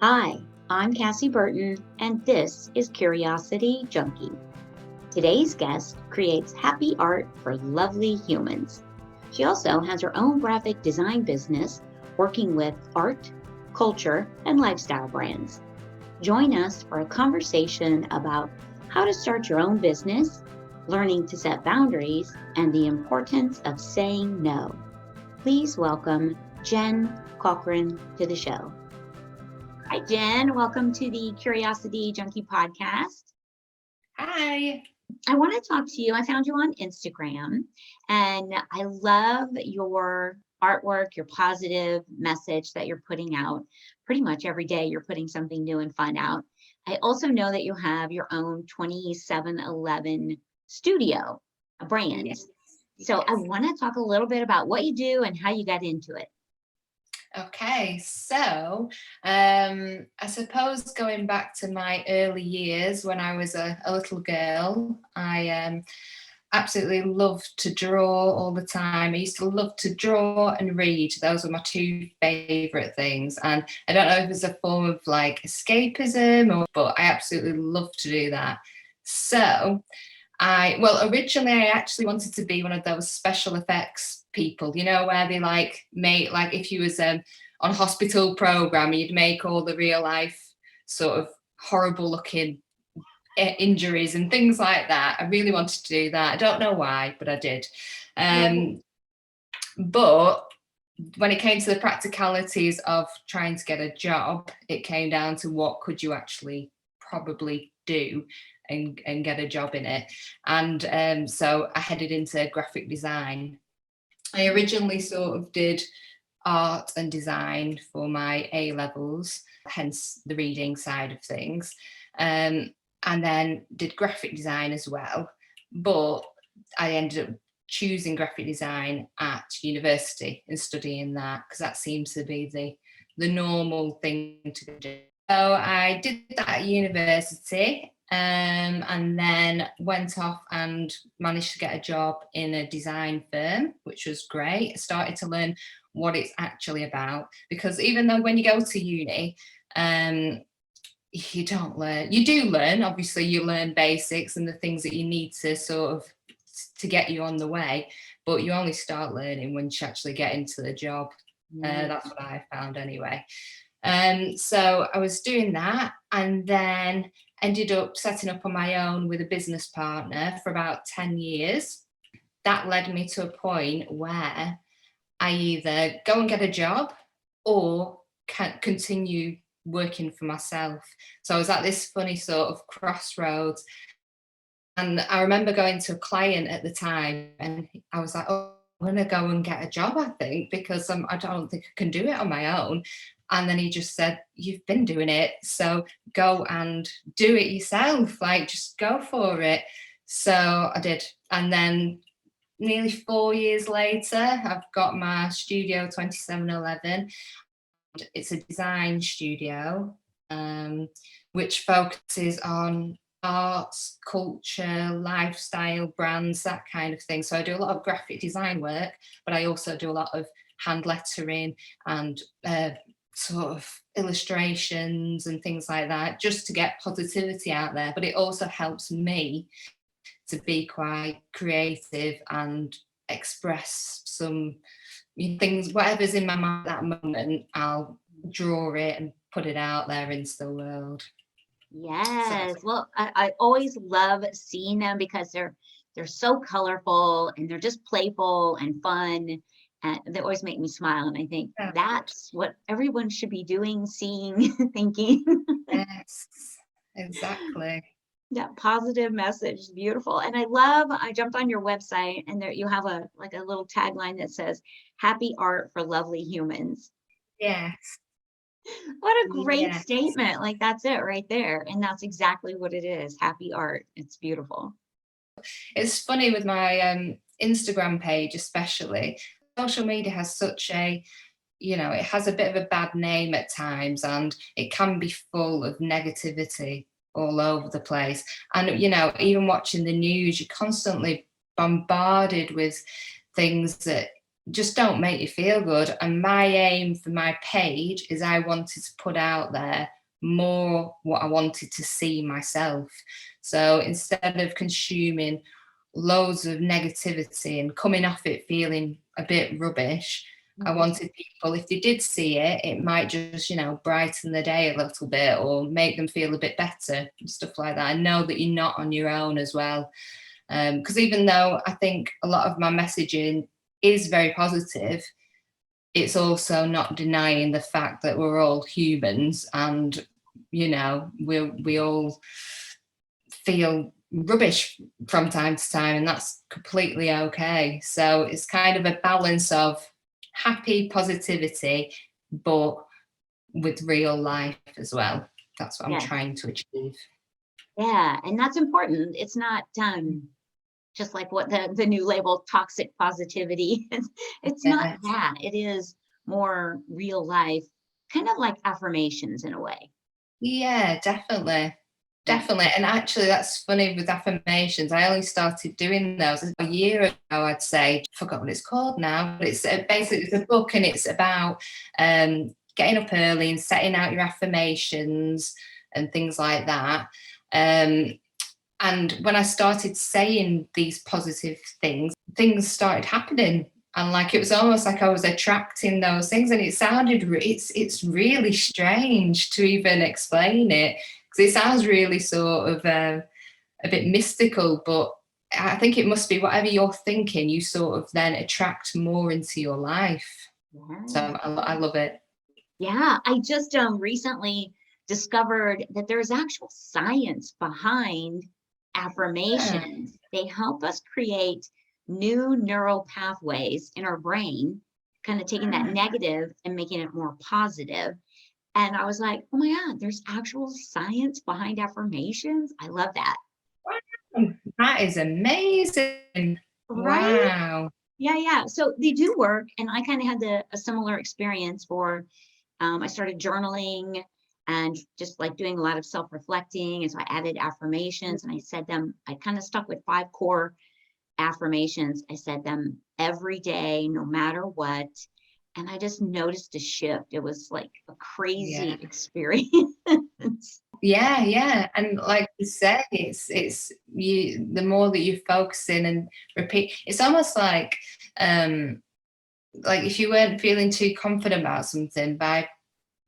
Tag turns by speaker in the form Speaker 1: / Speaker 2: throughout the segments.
Speaker 1: Hi, I'm Cassie Burton, and this is Curiosity Junkie. Today's guest creates happy art for lovely humans. She also has her own graphic design business working with art, culture, and lifestyle brands. Join us for a conversation about how to start your own business, learning to set boundaries, and the importance of saying no. Please welcome Jen Corcoran to the show. Hi, Jen. Welcome to the Curiosity Junkie podcast.
Speaker 2: Hi.
Speaker 1: I want to talk to you. I found you on Instagram and I love your artwork, your positive message that you're putting out. Pretty much every day, you're putting something new and fun out. I also know that you have your own 2711 studio, a brand.
Speaker 2: Yes.
Speaker 1: So I want to talk a little bit about what you do and how you got into it.
Speaker 2: Okay, so I suppose going back to my early years when I was a little girl, I absolutely loved to draw all the time. I used to love to draw and read. Those were my two favourite things. And I don't know if it's a form of like escapism, but I absolutely love to do that. So originally I actually wanted to be one of those special effects people, where they make if you was on a hospital program, you'd make all the real life sort of horrible looking injuries and things like that. I really wanted to do that. I don't know why, but I did. But when it came to the practicalities of trying to get a job, it came down to what could you actually probably do and get a job in it. And so I headed into graphic design. I originally sort of did art and design for my A-levels, hence the reading side of things, and then did graphic design as well. But I ended up choosing graphic design at university and studying that because that seems to be the normal thing to do. So I did that at university. And then went off and managed to get a job in a design firm, which was great. I started to learn what it's actually about, because even though when you go to uni, you don't learn. You do learn, obviously, you learn basics and the things that you need to sort of to get you on the way, but you only start learning once you actually get into the job. That's what I found anyway. So I was doing that and then ended up setting up on my own with a business partner for about 10 years. That led me to a point where I either go and get a job or can continue working for myself. So I was at this funny sort of crossroads. And I remember going to a client at the time and I was like, oh, I'm going to go and get a job, I think, because I don't think I can do it on my own. And then he just said, you've been doing it, so go and do it yourself. Like, just go for it. So I did. And then nearly 4 years later, I've got my studio 2711. It's a design studio, which focuses on arts, culture, lifestyle, brands, that kind of thing. So I do a lot of graphic design work, but I also do a lot of hand lettering and sort of illustrations and things like that, just to get positivity out there. But it also helps me to be quite creative and express some things, whatever's in my mind at that moment, I'll draw it and put it out there into the world.
Speaker 1: Yes. Well, I always love seeing them because they're so colorful and they're just playful and fun. And they always make me smile. And I think that's what everyone should be doing, seeing, thinking.
Speaker 2: Yes, exactly.
Speaker 1: That positive message is beautiful. And I jumped on your website and there you have a little tagline that says, happy art for lovely humans.
Speaker 2: Yes.
Speaker 1: What a great statement. Like, that's it right there. And that's exactly what it is. Happy art. It's beautiful.
Speaker 2: It's funny with my Instagram page, especially. Social media has such a, it has a bit of a bad name at times, and it can be full of negativity all over the place. And, even watching the news, you're constantly bombarded with things that just don't make you feel good. And my aim for my page is I wanted to put out there more what I wanted to see myself. So instead of consuming loads of negativity and coming off it feeling a bit rubbish, I wanted people, if they did see it, it might just, brighten the day a little bit or make them feel a bit better and stuff like that. And know that you're not on your own as well. Because even though I think a lot of my messaging is very positive, it's also not denying the fact that we're all humans and, we all feel rubbish from time to time, and that's completely okay. So it's kind of a balance of happy positivity, but with real life as well. That's what I'm trying to achieve.
Speaker 1: Yeah, and that's important. It's not just like what the new label toxic positivity. It's not that. It is more real life, kind of like affirmations in a way.
Speaker 2: Yeah, definitely. Definitely. And actually, that's funny with affirmations. I only started doing those a year ago, I'd say. I forgot what it's called now, but it's basically it's a book, and it's about getting up early and setting out your affirmations and things like that. And when I started saying these positive things started happening. And like, it was almost like I was attracting those things. And it sounded, it's really strange to even explain it, because it sounds really sort of a bit mystical, but I think it must be whatever you're thinking, you sort of then attract more into your life. So I love it.
Speaker 1: Yeah, I just recently discovered that there's actual science behind affirmations. They help us create new neural pathways in our brain, kind of taking that negative and making it more positive. And I was like, oh my God, there's actual science behind affirmations. I love that.
Speaker 2: Wow, that is amazing.
Speaker 1: Right?
Speaker 2: Wow.
Speaker 1: Yeah. So they do work. And I kind of had a similar experience for, I started journaling and just like doing a lot of self-reflecting. And so I added affirmations and I said them, I kind of stuck with 5 core affirmations. I said them every day, no matter what. And I just noticed a shift. It was like a crazy experience.
Speaker 2: Yeah. And like you said, it's you, the more that you focus in and repeat, it's almost like if you weren't feeling too confident about something, by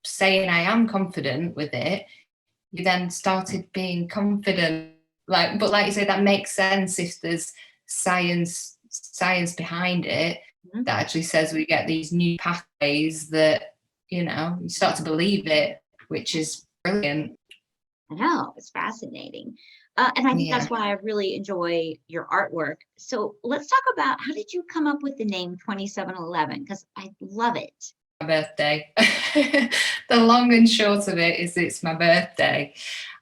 Speaker 2: saying I am confident with it, you then started being confident. But like you say, that makes sense if there's science behind it that actually says we get these new pathways that, you start to believe it, which is brilliant.
Speaker 1: I know, it's fascinating. And I think that's why I really enjoy your artwork. So let's talk about, how did you come up with the name 2711? Because I love it.
Speaker 2: My birthday. The long and short of it is it's my birthday.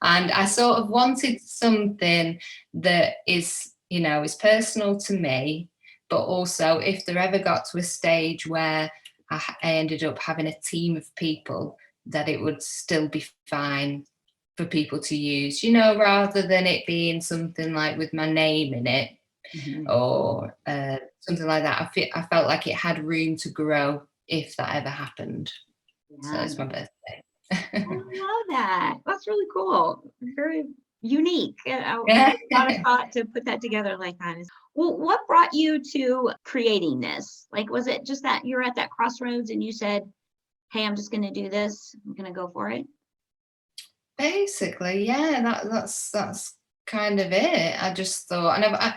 Speaker 2: And I sort of wanted something that is, is personal to me, but also if there ever got to a stage where I ended up having a team of people, that it would still be fine for people to use, rather than it being something like with my name in it, or something like that. I felt like it had room to grow if that ever happened. So it's my birthday.
Speaker 1: I love that. That's really cool. Very unique. A lot of thought to put that together like that. Well, what brought you to creating this? Like, was it just that you're at that crossroads and you said, hey, I'm just going to do this. I'm going to go for it.
Speaker 2: Basically, yeah, that's kind of it. I just thought, and I've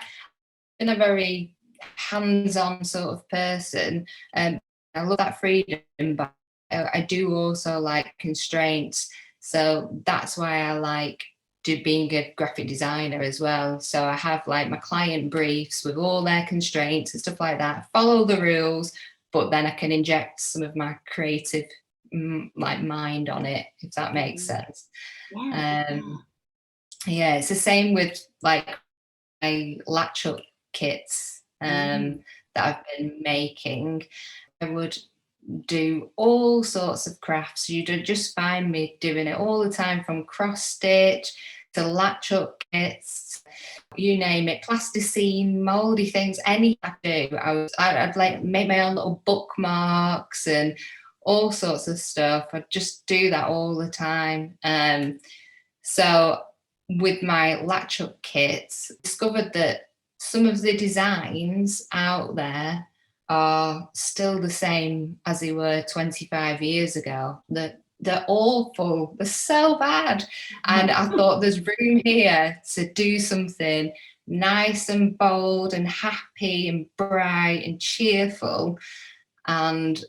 Speaker 2: been a very hands-on sort of person, and I love that freedom, but I do also like constraints. So that's why I like being a graphic designer as well. So I have like my client briefs with all their constraints and stuff like that. Follow the rules, but then I can inject some of my creative mind on it, if that makes sense. It's the same with like my latch up kits that I've been making. I would do all sorts of crafts. You'd just find me doing it all the time, from cross stitch to latch up kits, you name it, plasticine, moldy things, anything I do. I'd like make my own little bookmarks and all sorts of stuff. I'd just do that all the time. So with my latch up kits, discovered that some of the designs out there are still the same as they were 25 years ago. They're awful. They're so bad. And I thought there's room here to do something nice and bold and happy and bright and cheerful and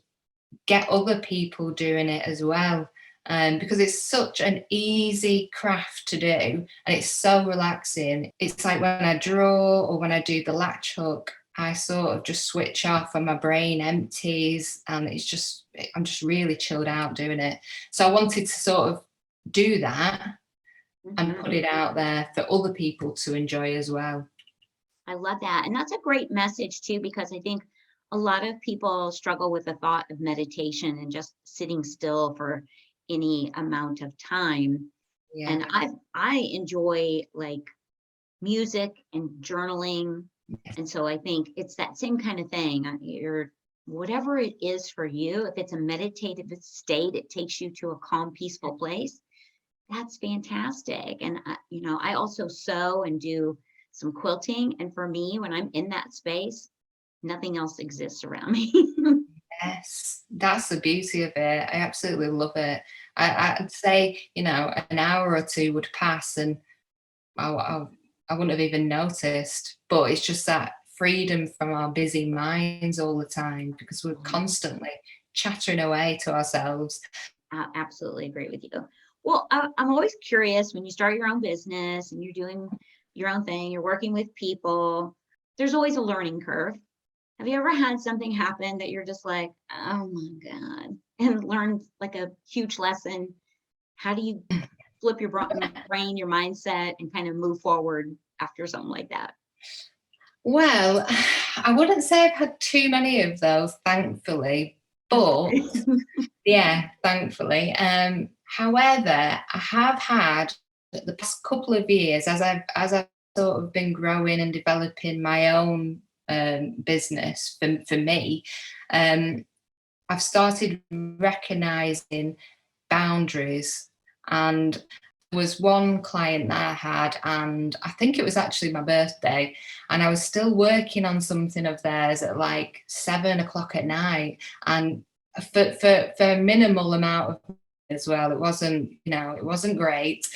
Speaker 2: get other people doing it as well. Because it's such an easy craft to do and it's so relaxing. It's like when I draw or when I do the latch hook, I sort of just switch off and my brain empties and I'm just really chilled out doing it. So I wanted to sort of do that and put it out there for other people to enjoy as well.
Speaker 1: I love that. And that's a great message too, because I think a lot of people struggle with the thought of meditation and just sitting still for any amount of time.
Speaker 2: Yeah.
Speaker 1: And I enjoy like music and journaling. And so I think it's that same kind of thing. You're whatever it is for you, if it's a meditative state, it takes you to a calm, peaceful place. That's fantastic. And I also sew and do some quilting. And for me, when I'm in that space, nothing else exists around me.
Speaker 2: Yes, that's the beauty of it. I absolutely love it. I'd say, an hour or two would pass and I wouldn't have even noticed. But it's just that freedom from our busy minds all the time because we're constantly chattering away to ourselves.
Speaker 1: I absolutely agree with you. Well, I'm always curious when you start your own business and you're doing your own thing, you're working with people, there's always a learning curve. Have you ever had something happen that you're just like, oh my God, and learned like a huge lesson? How do you flip your brain, your mindset, and kind of move forward after something like that?
Speaker 2: Well, I wouldn't say I've had too many of those, thankfully, but yeah, thankfully. However, I have had the past couple of years as I've sort of been growing and developing my own business for me, I've started recognizing boundaries. And there was one client that I had, and I think it was actually my birthday, and I was still working on something of theirs at like 7 o'clock at night, and for a minimal amount of money as well. It wasn't great.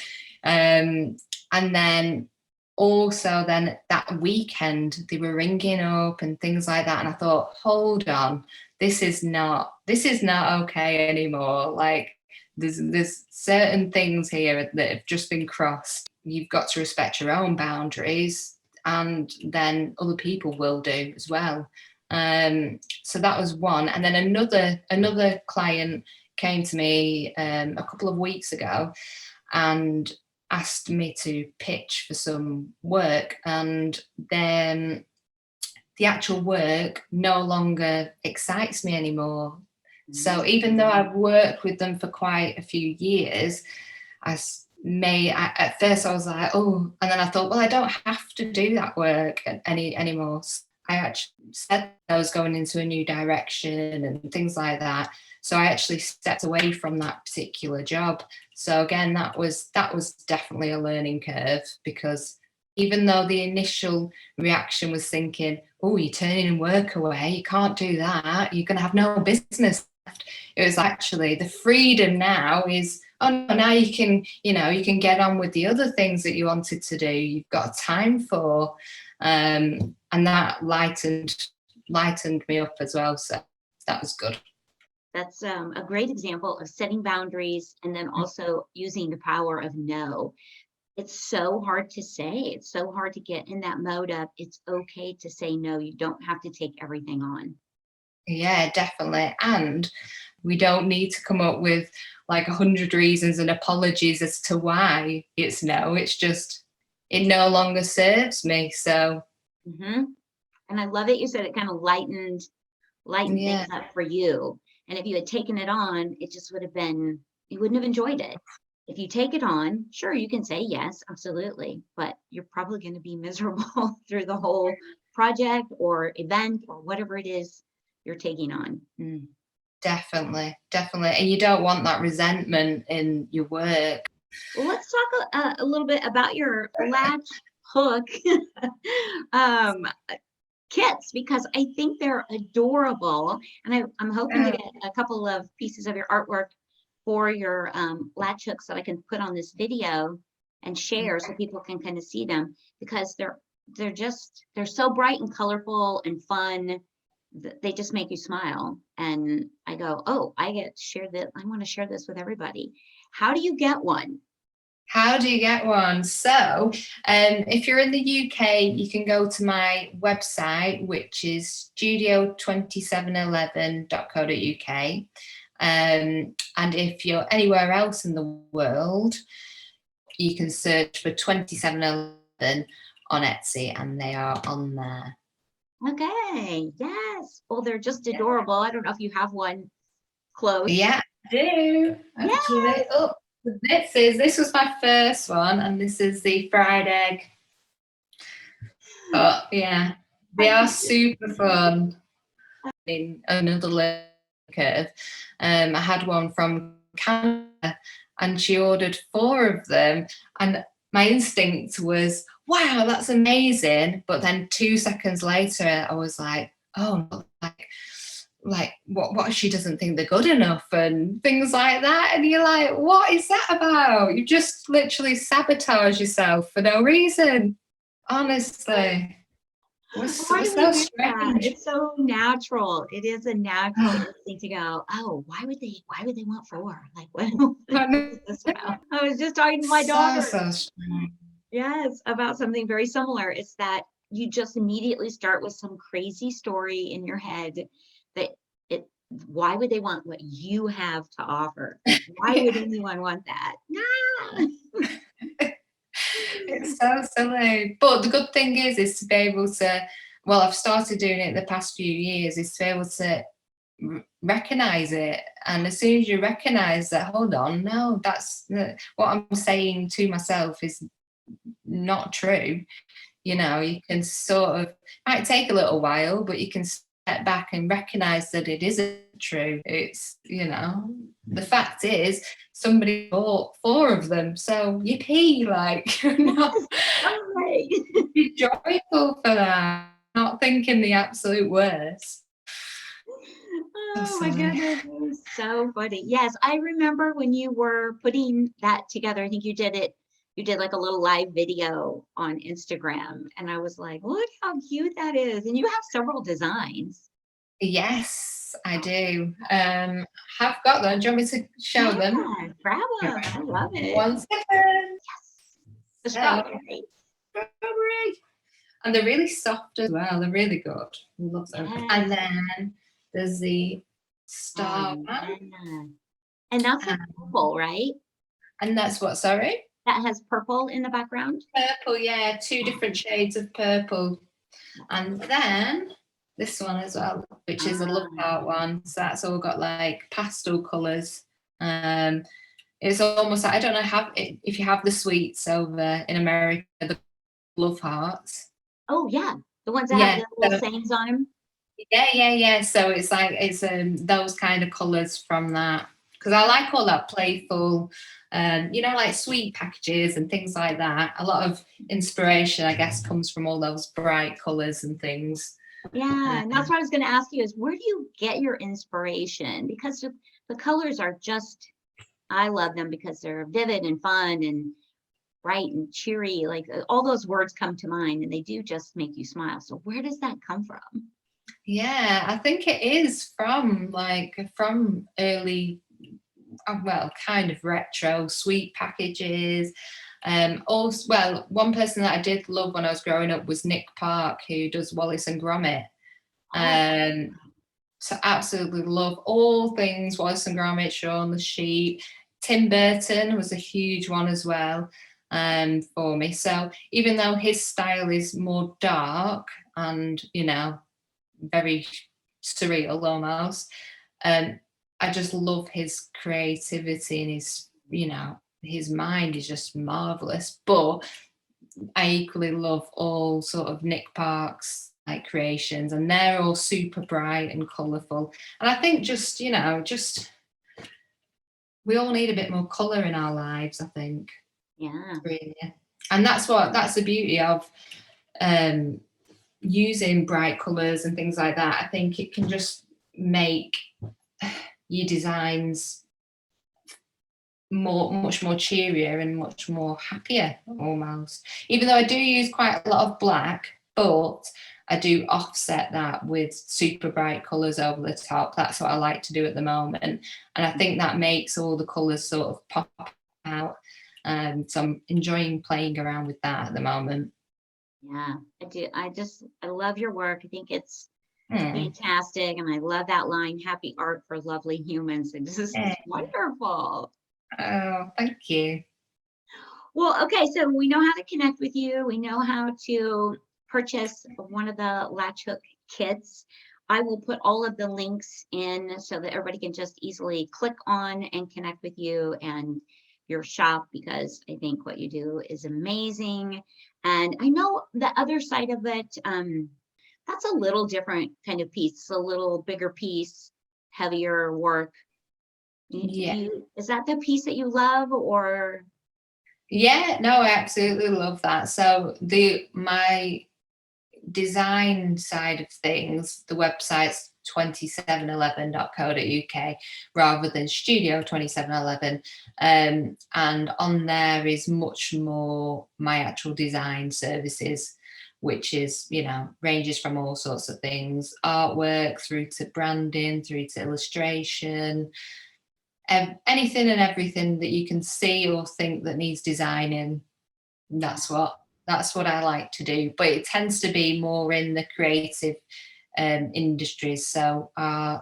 Speaker 2: And then also then that weekend they were ringing up and things like that, and I thought, hold on, this is not okay anymore. Like there's certain things here that have just been crossed. You've got to respect your own boundaries, and then other people will do as well. So that was one, and then another client came to me a couple of weeks ago and asked me to pitch for some work, and then the actual work no longer excites me anymore. So even though I've worked with them for quite a few years, at first I was like, oh, and then I thought, well, I don't have to do that work anymore. So I actually said I was going into a new direction and things like that. So I actually stepped away from that particular job. So again, that was definitely a learning curve, because even though the initial reaction was thinking, oh, you're turning work away, you can't do that, you're going to have no business left. It was actually the freedom now is, oh no, now you can get on with the other things that you wanted to do, you've got time for, and that lightened me up as well. So that was good.
Speaker 1: That's a great example of setting boundaries and then also using the power of no. It's so hard to say. It's so hard to get in that mode of it's okay to say no. You don't have to take everything on.
Speaker 2: Yeah, definitely. And we don't need to come up with like 100 reasons and apologies as to why it's no. It's just, it no longer serves me. So.
Speaker 1: And I love it. You said it kind of lightened things up for you. And if you had taken it on, it just would have been, you wouldn't have enjoyed it. If you take it on, sure, you can say yes, absolutely, but you're probably going to be miserable through the whole project or event or whatever it is you're taking on. Mm.
Speaker 2: Definitely, definitely. And you don't want that resentment in your work.
Speaker 1: Well, let's talk a little bit about your latch hook um, kits because I think they're adorable. And I'm hoping to
Speaker 2: Yeah.
Speaker 1: get a couple of pieces of your artwork for your latch hooks that I can put on this video and share so people can kind of see them because they're so bright and colorful and fun. They just make you smile. And I go, oh, I get to share that. I want to share this with everybody. How do you get one?
Speaker 2: How do you get one? So, if you're in the UK, you can go to my website, which is studio2711.co.uk. And if you're anywhere else in the world, you can search for 2711 on Etsy, and they are on there.
Speaker 1: Okay, yes. Well, they're just adorable. I don't know if you have one close.
Speaker 2: Yeah, I do. Actually,
Speaker 1: Yes.
Speaker 2: oh, this was my first one, and this is the fried egg. But yeah, they are super fun. In another learning curve, I had one from Canada, and she ordered 4 of them, and my instinct was, "Wow, that's amazing!" But then 2 seconds later, I was like, "Oh, no, like what she doesn't think they're good enough," and things like that. And you're like, "What is that about? You just literally sabotage yourself for no reason." Honestly. Was
Speaker 1: Why do we
Speaker 2: so
Speaker 1: do that?
Speaker 2: strange.
Speaker 1: It's so natural. It is a natural instinct to go, oh, why would they want 4? Like, what is this about? I was just talking to my
Speaker 2: So,
Speaker 1: daughter.
Speaker 2: so strange.
Speaker 1: Yes, about something very similar. It's that you just immediately start with some crazy story in your head that it why would they want what you have to offer? Why would
Speaker 2: Yeah.
Speaker 1: anyone want that? Ah!
Speaker 2: It's so silly. But the good thing is to be able to, well, I've started doing it the past few years, is to be able to recognize it. And as soon as you recognize that, hold on, no, that's what I'm saying to myself is not true. You know, you can sort of, might take a little while, but you can step back and recognize that it isn't true. It's, you know, the fact is somebody bought 4 of them, so yippee, like, you know,
Speaker 1: Yes, right.
Speaker 2: be joyful for that, not thinking the absolute worst. So
Speaker 1: Oh my
Speaker 2: silly.
Speaker 1: goodness, it was so funny. Yes, I remember when you were putting that together. I think you did like a little live video on Instagram, and I was like, look how cute that is. And you have several designs.
Speaker 2: Yes, I do. Have got them. Do you want me to show them?
Speaker 1: Yeah, grab them. I love it.
Speaker 2: 1 second.
Speaker 1: Yes. The
Speaker 2: So,
Speaker 1: strawberry.
Speaker 2: strawberry. And they're really soft as well. They're really good. I love them. And
Speaker 1: Yes.
Speaker 2: then there's the star one.
Speaker 1: Yeah. And that's a
Speaker 2: Um,
Speaker 1: purple, right?
Speaker 2: and that's what, sorry?
Speaker 1: That has purple in the background.
Speaker 2: Purple, yeah, 2 different shades of purple. And then this one as well, which is a love
Speaker 1: Ah,
Speaker 2: heart one. So that's all got like pastel colours. It's almost like, I don't know if you have the sweets over in America, the love hearts.
Speaker 1: oh yeah, the ones that have
Speaker 2: Yeah,
Speaker 1: the little
Speaker 2: so
Speaker 1: sayings on them.
Speaker 2: yeah. So it's like it's those kind of colours from that, because I like all that playful, you know, like sweet packages and things like that. A lot of inspiration, I guess, comes from all those bright colours and things.
Speaker 1: Yeah, and that's
Speaker 2: Um,
Speaker 1: what I was going to ask you is where do you get your inspiration? Because the colors are just, I love them because they're vivid and fun and bright and cheery. Like all those words come to mind and they do just make you smile. So where does that come from?
Speaker 2: yeah, I think it is from early, well, kind of retro sweet packages. Also, well, one person that I did love when I was growing up was Nick Park, who does Wallace and Gromit.
Speaker 1: Oh,
Speaker 2: Um, so absolutely love all things Wallace and Gromit, Shaun the Sheep. Tim Burton was a huge one as well, for me. So even though his style is more dark and, you know, very surreal almost, um, I just love his creativity and his, you know, his mind is just marvelous. But I equally love all sort of Nick Park's like creations, and they're all super bright and colourful. And I think just, just we all need a bit more colour in our lives, I think.
Speaker 1: Yeah.
Speaker 2: Really. And that's the beauty of using bright colours and things like that. I think it can just make your designs much more cheerier and much more happier almost. Even though I do use quite a lot of black, but I do offset that with super bright colours over the top. That's what I like to do at the moment. And I think that makes all the colours sort of pop out. So I'm enjoying playing around with that at the moment.
Speaker 1: Yeah, I do. I love your work. I think it's fantastic. And I love that line, happy art for lovely humans. It just is wonderful.
Speaker 2: Oh, thank you.
Speaker 1: Well, okay, so we know how to connect with you. We know how to purchase one of the latch hook kits. I will put all of the links in so that everybody can just easily click on and connect with you and your shop, because I think what you do is amazing. And I know the other side of it, that's a little different kind of piece. It's a little bigger piece, heavier work.
Speaker 2: Yeah.
Speaker 1: Is that the piece that you love, or?
Speaker 2: Yeah, no, I absolutely love that. So my design side of things, the website's 2711.co.uk rather than Studio 2711. And on there is much more my actual design services, which is, ranges from all sorts of things, artwork through to branding, through to illustration, anything and everything that you can see or think that needs designing. That's what I like to do, but it tends to be more in the creative industries, so art,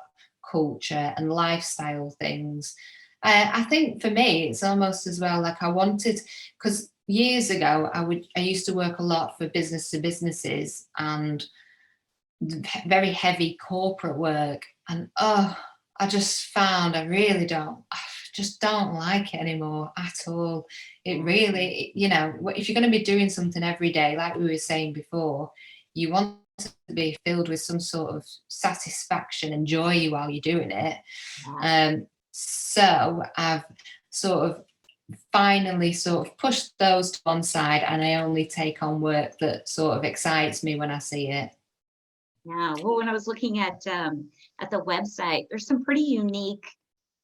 Speaker 2: culture, and lifestyle things. I think for me, it's almost as well like I wanted, because years ago I used to work a lot for business to businesses and very heavy corporate work, and I just found I just don't like it anymore at all. It really, if you're going to be doing something every day, like we were saying before, you want to be filled with some sort of satisfaction and joy while you're doing it. So I've sort of finally sort of pushed those to one side, and I only take on work that sort of excites me when I see it.
Speaker 1: Yeah, well, when I was looking at the website, there's some pretty unique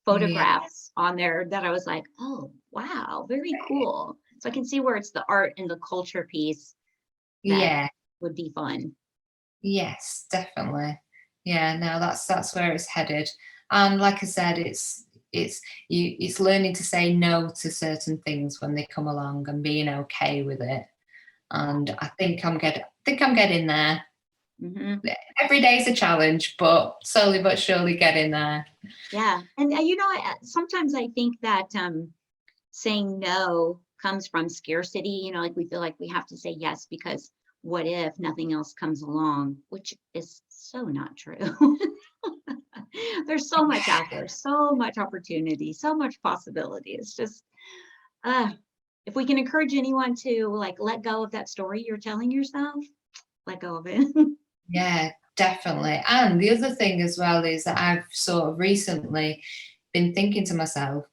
Speaker 2: Yeah.
Speaker 1: photographs on there that I was like, oh, wow, very cool. So I can see where it's the art and the culture piece that
Speaker 2: Yeah.
Speaker 1: would be fun.
Speaker 2: Yes, definitely. Yeah, no, that's where it's headed. And like I said, it's learning to say no to certain things when they come along and being okay with it. And I think I'm getting there.
Speaker 1: Mm-hmm.
Speaker 2: Every day is a challenge, but slowly but surely getting there.
Speaker 1: Yeah, and sometimes I think that saying no comes from scarcity. Like we feel like we have to say yes because what if nothing else comes along, which is so not true. There's so much out there, so much opportunity, so much possibility. It's just, if we can encourage anyone to like let go of that story you're telling yourself, let go of it.
Speaker 2: Yeah, definitely. And the other thing as well is that I've sort of recently been thinking to myself,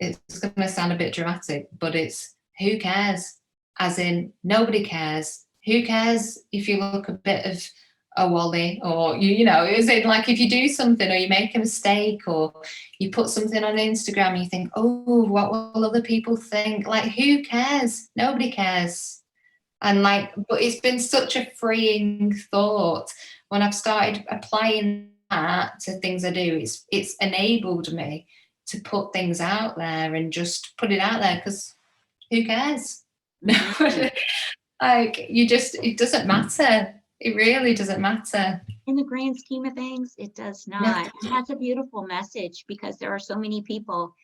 Speaker 2: it's going to sound a bit dramatic, but it's who cares? As in, nobody cares. Who cares if you look a bit of a wally, or as in like if you do something or you make a mistake or you put something on Instagram and you think, oh, what will other people think? Like, who cares? Nobody cares. And but it's been such a freeing thought when I've started applying that to things I do. It's enabled me to put things out there and just put it out there, because who cares?
Speaker 1: Mhm.
Speaker 2: It doesn't matter. It really doesn't matter.
Speaker 1: In the grand scheme of things, it does
Speaker 2: No.
Speaker 1: not. And that's a beautiful message, because there are so many people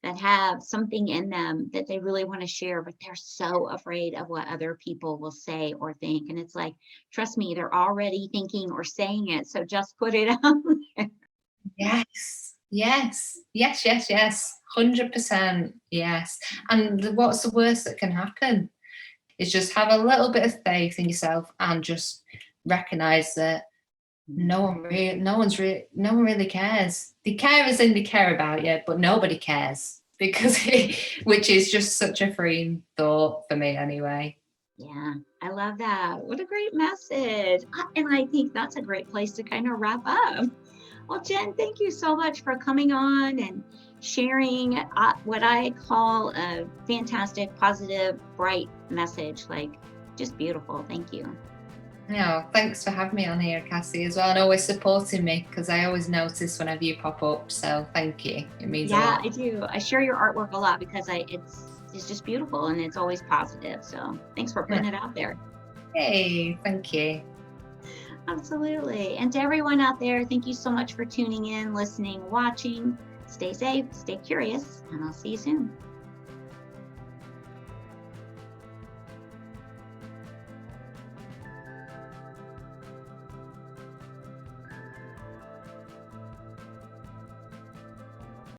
Speaker 1: that have something in them that they really want to share, but they're so afraid of what other people will say or think. And it's like, trust me, they're already thinking or saying it. So just put it out there.
Speaker 2: Yes. Yes. Yes. Yes. Yes. 100%, yes. And what's the worst that can happen is just have a little bit of faith in yourself and just recognize that no one really cares. They care as in they care about you, but nobody cares, because which is just such a freeing thought for me anyway.
Speaker 1: Yeah, I love that. What a great message. And I think that's a great place to kind of wrap up. Well, Jen, thank you so much for coming on and sharing what I call a fantastic, positive, bright message. Like, just beautiful. Thank you.
Speaker 2: No, thanks for having me on here, Cassie, as well, and always supporting me, because I always notice whenever you pop up. So thank you. It means a lot.
Speaker 1: I do. I share your artwork a lot because it's just beautiful and it's always positive. So thanks for putting it out there.
Speaker 2: Hey, thank you.
Speaker 1: Absolutely. And to everyone out there, thank you so much for tuning in, listening, watching. Stay safe, stay curious, and I'll see you soon.